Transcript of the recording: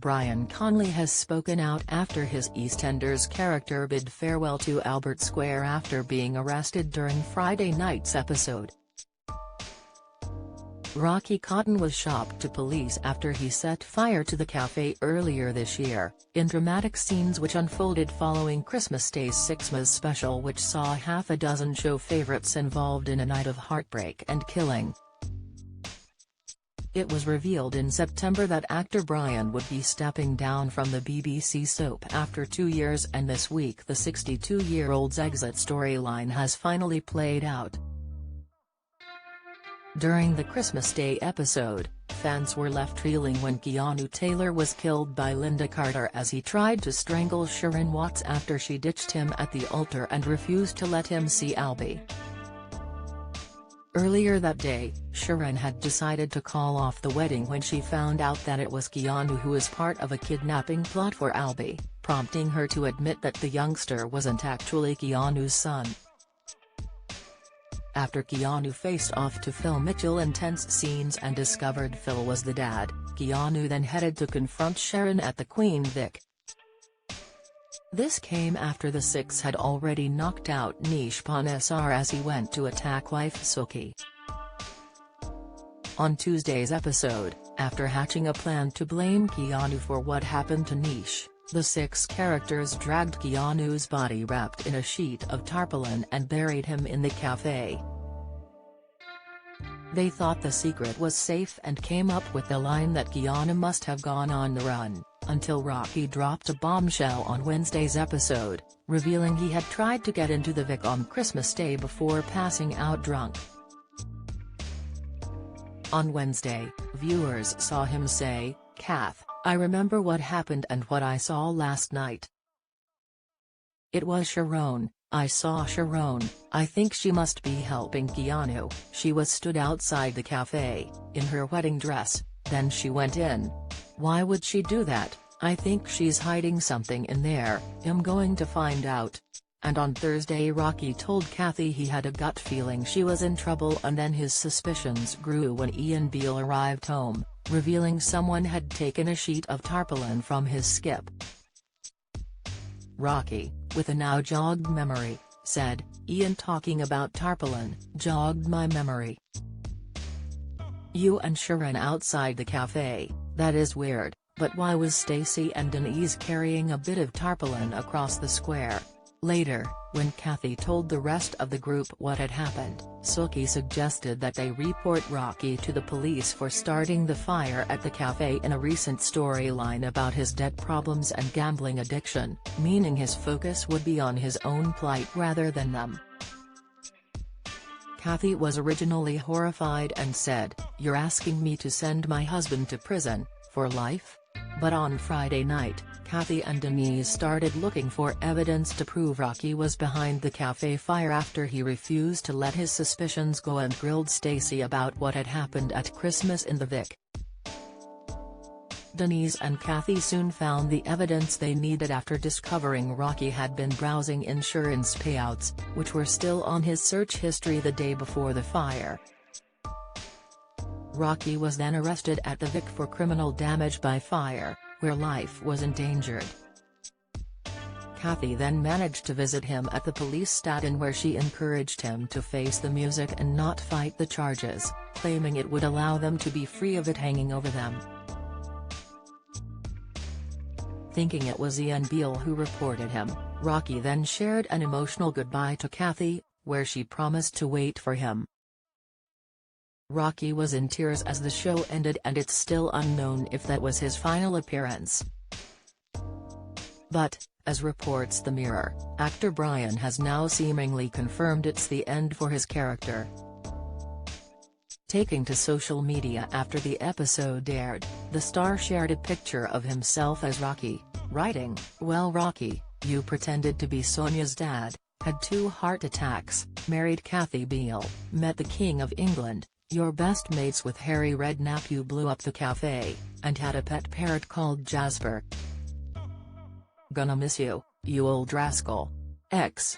Brian Conley has spoken out after his EastEnders character bid farewell to Albert Square after being arrested during Friday night's episode. Rocky Cotton was shocked to police after he set fire to the cafe earlier this year, in dramatic scenes which unfolded following Christmas Day's Sixmas special, which saw half a dozen show favorites involved in a night of heartbreak and killing. It was revealed in September that actor Brian would be stepping down from the BBC soap after 2 years, and this week the 62-year-old's exit storyline has finally played out. During the Christmas Day episode, fans were left reeling when Keanu Taylor was killed by Linda Carter as he tried to strangle Sharon Watts after she ditched him at the altar and refused to let him see Albie. Earlier that day, Sharon had decided to call off the wedding when she found out that it was Keanu who was part of a kidnapping plot for Albie, prompting her to admit that the youngster wasn't actually Keanu's son. After Keanu faced off to film Mitchell intense scenes and discovered Phil was the dad, Keanu then headed to confront Sharon at the Queen Vic. This came after the Six had already knocked out Nish Panesar as he went to attack wife Suki. On Tuesday's episode, after hatching a plan to blame Keanu for what happened to Nish, the Six characters dragged Keanu's body wrapped in a sheet of tarpaulin and buried him in the cafe. They thought the secret was safe and came up with the line that Keanu must have gone on the run, until Rocky dropped a bombshell on Wednesday's episode, revealing he had tried to get into the Vic on Christmas Day before passing out drunk. On Wednesday, viewers saw him say, "Kath, I remember what happened and what I saw last night. It was Sharon. I saw Sharon. I think she must be helping Keanu. She was stood outside the cafe, in her wedding dress, then she went in. Why would she do that? I think she's hiding something in there, I'm going to find out." And on Thursday Rocky told Kathy he had a gut feeling she was in trouble, and then his suspicions grew when Ian Beale arrived home, revealing someone had taken a sheet of tarpaulin from his skip. Rocky, with a now jogged memory, said, "Ian talking about tarpaulin jogged my memory. You and Sharon outside the cafe, that is weird, but why was Stacey and Denise carrying a bit of tarpaulin across the square?" Later, when Kathy told the rest of the group what had happened, Suki suggested that they report Rocky to the police for starting the fire at the cafe in a recent storyline about his debt problems and gambling addiction, meaning his focus would be on his own plight rather than them. Kathy was originally horrified and said, "You're asking me to send my husband to prison, for life?" But on Friday night, Kathy and Denise started looking for evidence to prove Rocky was behind the cafe fire after he refused to let his suspicions go and grilled Stacey about what had happened at Christmas in the Vic. Denise and Kathy soon found the evidence they needed after discovering Rocky had been browsing insurance payouts, which were still on his search history the day before the fire. Rocky was then arrested at the Vic for criminal damage by fire, where life was endangered. Kathy then managed to visit him at the police station, where she encouraged him to face the music and not fight the charges, claiming it would allow them to be free of it hanging over them. Thinking it was Ian Beale who reported him, Rocky then shared an emotional goodbye to Kathy, where she promised to wait for him. Rocky was in tears as the show ended, and it's still unknown if that was his final appearance. But, as reports The Mirror, actor Brian has now seemingly confirmed it's the end for his character. Taking to social media after the episode aired, the star shared a picture of himself as Rocky, writing, "Well Rocky, you pretended to be Sonia's dad, had 2 heart attacks, married Kathy Beale, met the King of England, your best mates with Harry Redknapp, you blew up the cafe, and had a pet parrot called Jasper. Gonna miss you, you old rascal. X."